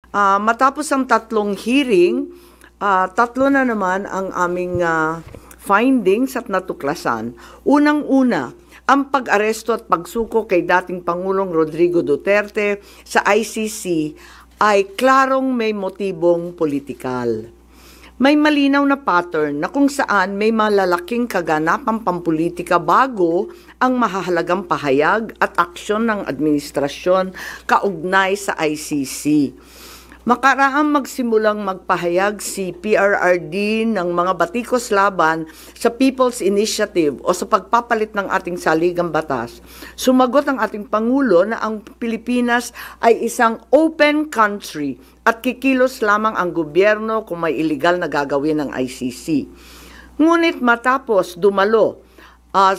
Matapos ang tatlong hearing, tatlo na naman ang aming findings at natuklasan. Unang-una, ang pag-aresto at pagsuko kay dating Pangulong Rodrigo Duterte sa ICC ay klarong may motibong politikal. May malinaw na pattern na kung saan may malalaking kaganapang pampolitika bago ang mahahalagang pahayag at aksyon ng administrasyon kaugnay sa ICC. Makaraang magsimulang magpahayag si PRRD ng mga batikos laban sa People's Initiative o sa pagpapalit ng ating saligang batas. Sumagot ang ating Pangulo na ang Pilipinas ay isang open country at kikilos lamang ang gobyerno kung may illegal na gagawin ng ICC. Ngunit matapos dumalo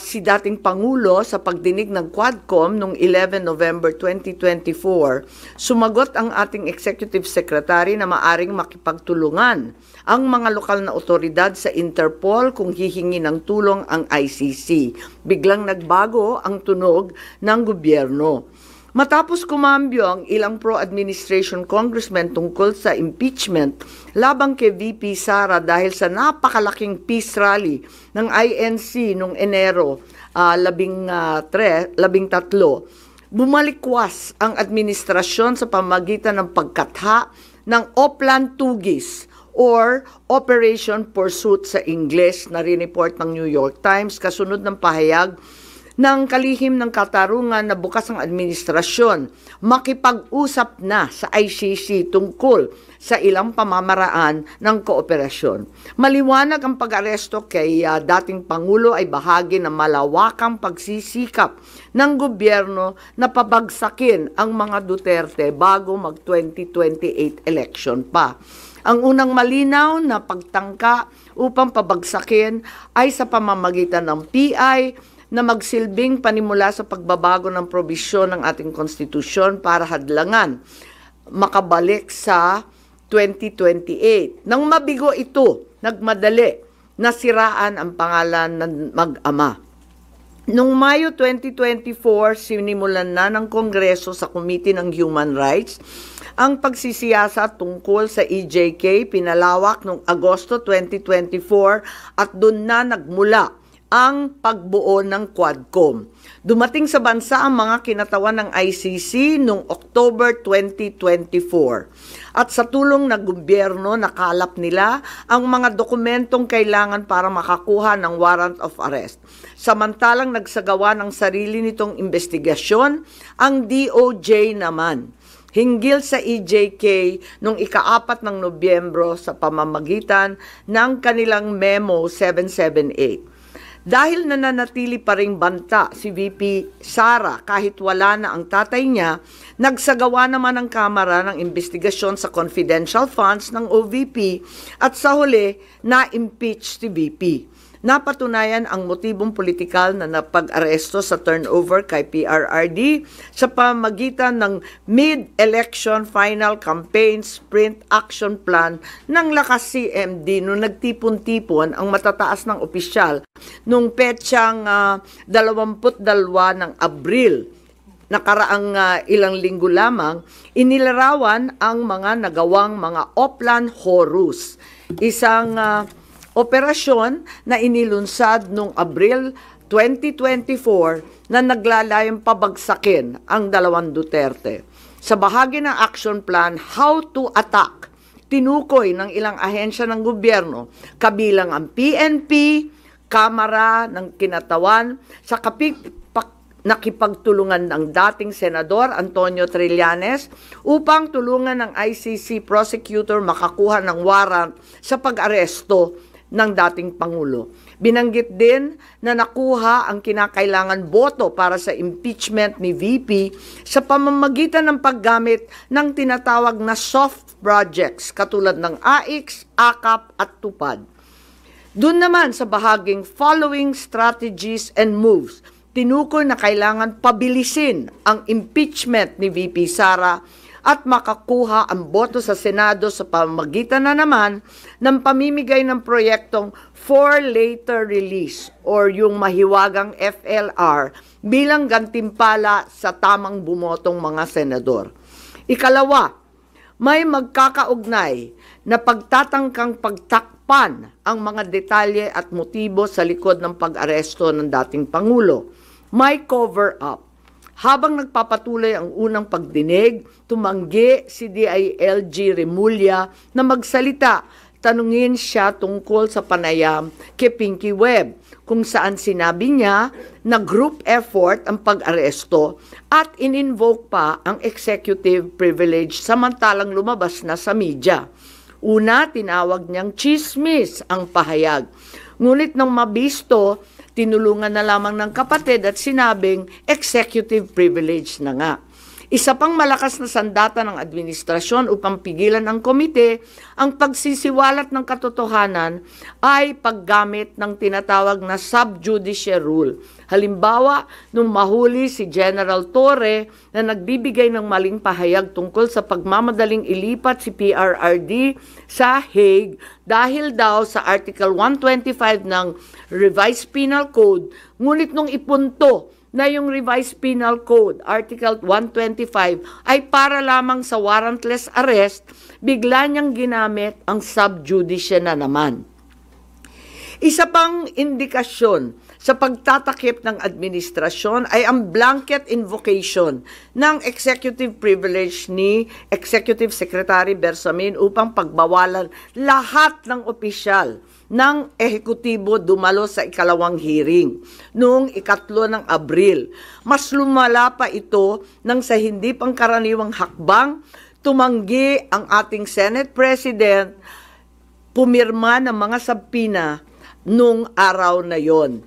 si dating Pangulo sa pagdinig ng Quadcom noong 11 November 2024, sumagot ang ating Executive Secretary na maaring makipagtulungan ang mga lokal na otoridad sa Interpol kung hihingi ng tulong ang ICC. Biglang nagbago ang tunog ng gobyerno. Matapos kumambyo ang ilang pro-administration congressmen tungkol sa impeachment labang kay VP Sara dahil sa napakalaking peace rally ng INC noong Enero 13, bumalikwas ang administrasyon sa pamamagitan ng pagkatha ng Oplan Tugis or Operation Pursuit sa Ingles na rineport ng New York Times kasunod ng pahayag ng kalihim ng katarungan na bukas ang administrasyon makipag-usap na sa ICC tungkol sa ilang pamamaraan ng kooperasyon. Maliwanag ang pag-aresto kay dating Pangulo ay bahagi ng malawakang pagsisikap ng gobyerno na pabagsakin ang mga Duterte bago mag-2028 election pa. Ang unang malinaw na pagtangka upang pabagsakin ay sa pamamagitan ng PI na magsilbing panimula sa pagbabago ng probisyon ng ating konstitusyon para hadlangan makabalik sa 2028. Nang mabigo ito, nagmadali na siraan ang pangalan ng mag-ama. Noong Mayo 2024, sinimulan na ng Kongreso sa Committee ng Human Rights ang pagsisiyasa tungkol sa EJK, pinalawak noong Agosto 2024 at doon na nagmula ang pagbuo ng Quadcom. Dumating sa bansa ang mga kinatawan ng ICC noong October 2024. At sa tulong ng gobyerno, nakalap nila ang mga dokumentong kailangan para makakuha ng warrant of arrest. Samantalang nagsagawa ng sarili nitong investigasyon, ang DOJ naman hinggil sa EJK noong ika-4 ng Nobyembro sa pamamagitan ng kanilang Memo 778. Dahil nananatili pa ring banta si VP Sara kahit wala na ang tatay niya, nagsagawa naman ang Kamara ng investigasyon sa confidential funds ng OVP at sa huli na-impeach si VP. Napatunayan ang motibong politikal na napag-aresto sa turnover kay PRRD sa pamamagitan ng mid-election final campaign sprint action plan ng Lakas CMD noong nagtipon-tipon ang matataas ng opisyal noong petsang 22 ng Abril. Nakaraang ilang linggo lamang, inilarawan ang mga nagawang mga Oplan Horus, isang operasyon na inilunsad noong Abril 2024 na naglalayong pabagsakin ang dalawang Duterte. Sa bahagi ng action plan, How to Attack, tinukoy ng ilang ahensya ng gobyerno, kabilang ang PNP, Kamara ng Kinatawan, sa nakipagtulungan ng dating Senador Antonio Trillanes upang tulungan ng ICC prosecutor makakuha ng warrant sa pag-aresto ng dating Pangulo. Binanggit din na nakuha ang kinakailangan boto para sa impeachment ni VP sa pamamagitan ng paggamit ng tinatawag na soft projects katulad ng AIX, AKAP at TUPAD. Doon naman sa bahaging following strategies and moves, tinukoy na kailangan pabilisin ang impeachment ni VP Sara at makakuha ang boto sa Senado sa pamamagitan na naman ng pamimigay ng proyektong for later release or yung mahiwagang FLR bilang gantimpala sa tamang bumotong mga senador. Ikalawa, may magkakaugnay na pagtatangkang pagtakpan ang mga detalye at motibo sa likod ng pag-aresto ng dating Pangulo. May cover-up. Habang nagpapatuloy ang unang pagdinig, tumanggi si DILG Remulla na magsalita. Tanungin siya tungkol sa panayam kay Pinky Webb, kung saan sinabi niya na group effort ang pag-aresto at in-invoke pa ang executive privilege samantalang lumabas na sa media. Una, tinawag niyang chismis ang pahayag. Ngunit nang mabisto, tinulungan na lamang ng kapatid at sinabing executive privilege na nga. Isa pang malakas na sandata ng administrasyon upang pigilan ng komite ang pagsisiwalat ng katotohanan ay paggamit ng tinatawag na sub judice rule. Halimbawa, nung mahuli si General Torre na nagbibigay ng maling pahayag tungkol sa pagmamadaling ilipat si PRRD sa Hague dahil daw sa Article 125 ng Revised Penal Code, ngunit nung ipunto na yung Revised Penal Code, Article 125, ay para lamang sa warrantless arrest, bigla niyang ginamit ang sub judice na naman. Isa pang indikasyon sa pagtatakip ng administrasyon ay ang blanket invocation ng executive privilege ni Executive Secretary Bersamin upang pagbawalan lahat ng opisyal ng ehekutibo dumalo sa ikalawang hearing noong 3 ng Abril. Mas lumala pa ito nang sa hindi pangkaraniwang hakbang, tumanggi ang ating Senate President pumirma ng mga sabpina noong araw na yon.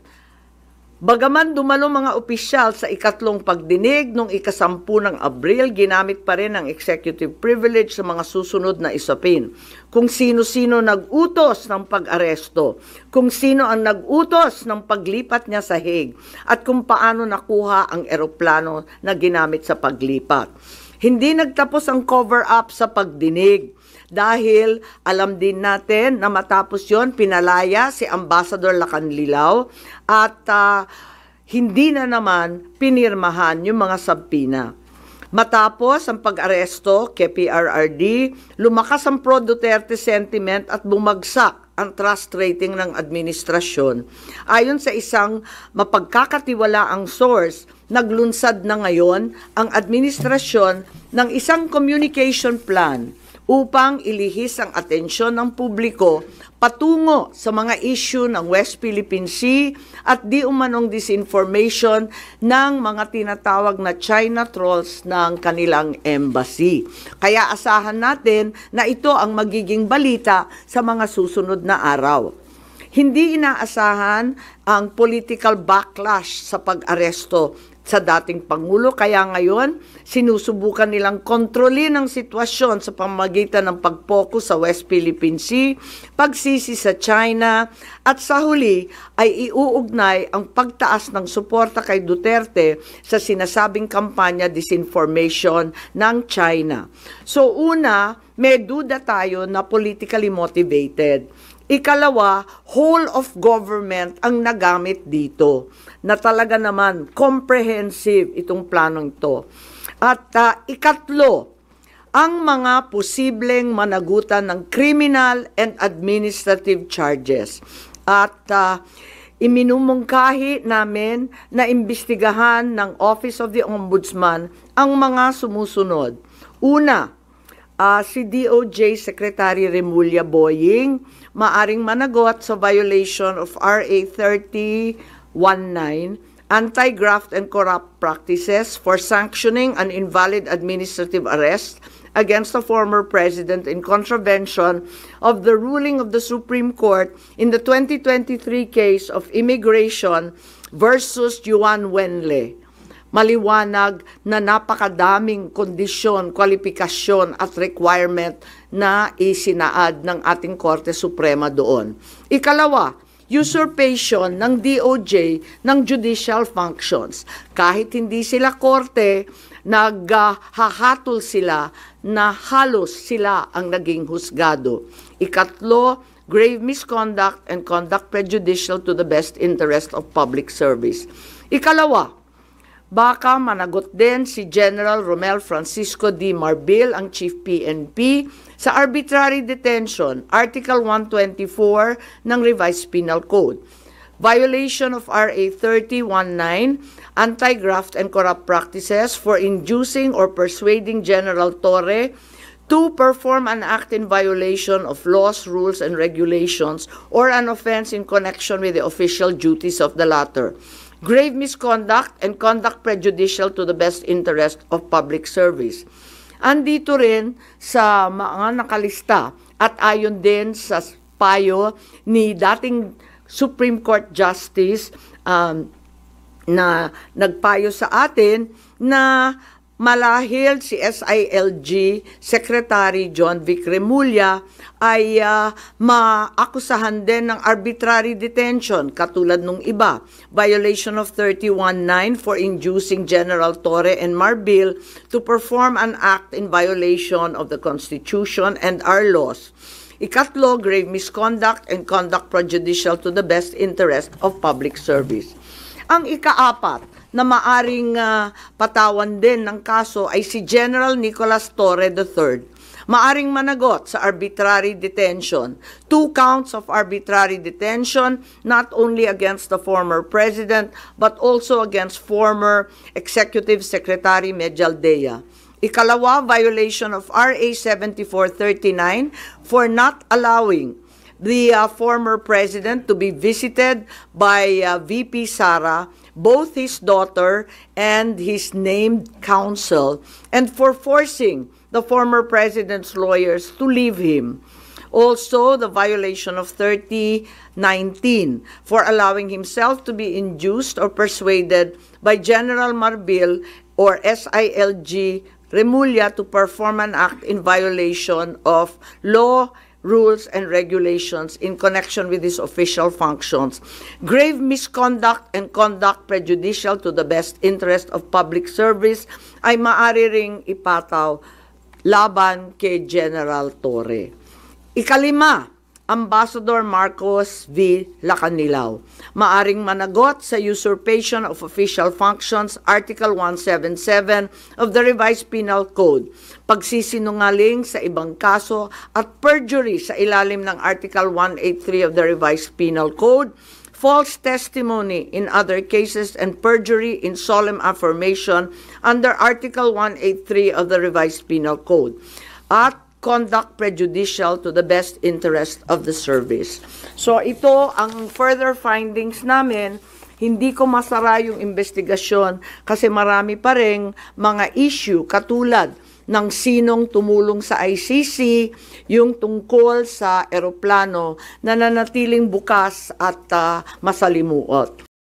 Bagaman dumalo mga opisyal sa 2 pagdinig noong 10 ng Abril, ginamit pa rin ang executive privilege sa mga susunod na isapin. Kung sino-sino nag-utos ng pag-aresto, kung sino ang nag-utos ng paglipat niya sa Hague, at kung paano nakuha ang eroplano na ginamit sa paglipat. Hindi nagtapos ang cover-up sa pagdinig. Dahil alam din natin na matapos yon pinalaya si Ambassador Lacanlilao at hindi na naman pinirmahan yung mga sabpina. Matapos ang pag-aresto kay PRRD, lumakas ang pro-Duterte sentiment at bumagsak ang trust rating ng administrasyon. Ayon sa isang mapagkakatiwalaang source, naglunsad na ngayon ang administrasyon ng isang communication plan upang ilihis ang atensyon ng publiko patungo sa mga issue ng West Philippine Sea at di umanong disinformation ng mga tinatawag na China trolls ng kanilang embassy. Kaya asahan natin na ito ang magiging balita sa mga susunod na araw. Hindi inaasahan ang political backlash sa pag-aresto sa dating Pangulo, kaya ngayon sinusubukan nilang kontrolin ang sitwasyon sa pamamagitan ng pag-focus sa West Philippine Sea, pagsisi sa China, at sa huli ay iuugnay ang pagtaas ng suporta kay Duterte sa sinasabing kampanya disinformation ng China. So una, may duda tayo na politically motivated. Ikalawa, whole of government ang nagamit dito na talaga naman comprehensive itong planong ito. At ikatlo, ang mga posibleng managutan ng criminal and administrative charges. At iminumungkahi namin na imbestigahan ng Office of the Ombudsman ang mga sumusunod. Una, si DOJ Secretary Remulla Boying maaring managot sa violation of RA 3019, Anti-Graft and Corrupt Practices for sanctioning an invalid administrative arrest against the former president in contravention of the ruling of the Supreme Court in the 2023 case of Immigration versus Juan Wenle. Maliwanag na napakadaming kondisyon, kwalifikasyon at requirement na isinaad ng ating Korte Suprema doon. Ikalawa, usurpation ng DOJ ng judicial functions. Kahit hindi sila korte, naghahatol sila na halos sila ang naging husgado. Ikatlo, grave misconduct and conduct prejudicial to the best interest of public service. Ikalawa, Baka managot din si General Romel Francisco D. Marbil, ang Chief PNP, sa arbitrary detention, Article 124 ng Revised Penal Code. Violation of RA 3019, Anti-Graft and Corrupt Practices for inducing or persuading General Torre to perform an act in violation of laws, rules, and regulations or an offense in connection with the official duties of the latter. Grave misconduct and conduct prejudicial to the best interest of public service. Andito rin sa mga nakalista at ayon din sa payo ni dating Supreme Court Justice na nagpayo sa atin na malahil si SILG Secretary John Vic Remulla ay maakusahan din ng arbitrary detention katulad nung iba. Violation of 31.9 for inducing General Torre and Marbil to perform an act in violation of the Constitution and our laws. Ikatlo, grave misconduct and conduct prejudicial to the best interest of public service. Ang ikaapat na maaring patawan din ng kaso ay si General Nicolas Torre III. Maaring managot sa arbitrary detention. 2 counts of arbitrary detention, not only against the former president, but also against former Executive Secretary Medialdea. Ikalawa, violation of RA 7439 for not allowing the former president to be visited by VP Sara, both his daughter and his named counsel, and for forcing the former president's lawyers to leave him. Also, the violation of 3019 for allowing himself to be induced or persuaded by General Marbil or SILG Remulla to perform an act in violation of law, rules, and regulations in connection with his official functions. Grave misconduct and conduct prejudicial to the best interest of public service ay maaari ring ipataw laban kay General Torre. Ikalima, Ambassador Marcos V. Lacanilao. Maaring managot sa usurpation of official functions, Article 177 of the Revised Penal Code, pagsisinungaling sa ibang kaso at perjury sa ilalim ng Article 183 of the Revised Penal Code, false testimony in other cases, and perjury in solemn affirmation under Article 183 of the Revised Penal Code, at conduct prejudicial to the best interest of the service. So ito ang further findings namin. Hindi ko masara yung investigasyon kasi marami pa ring mga issue katulad ng sinong tumulong sa ICC, yung tungkol sa eroplano na nanatiling bukas at masalimuot.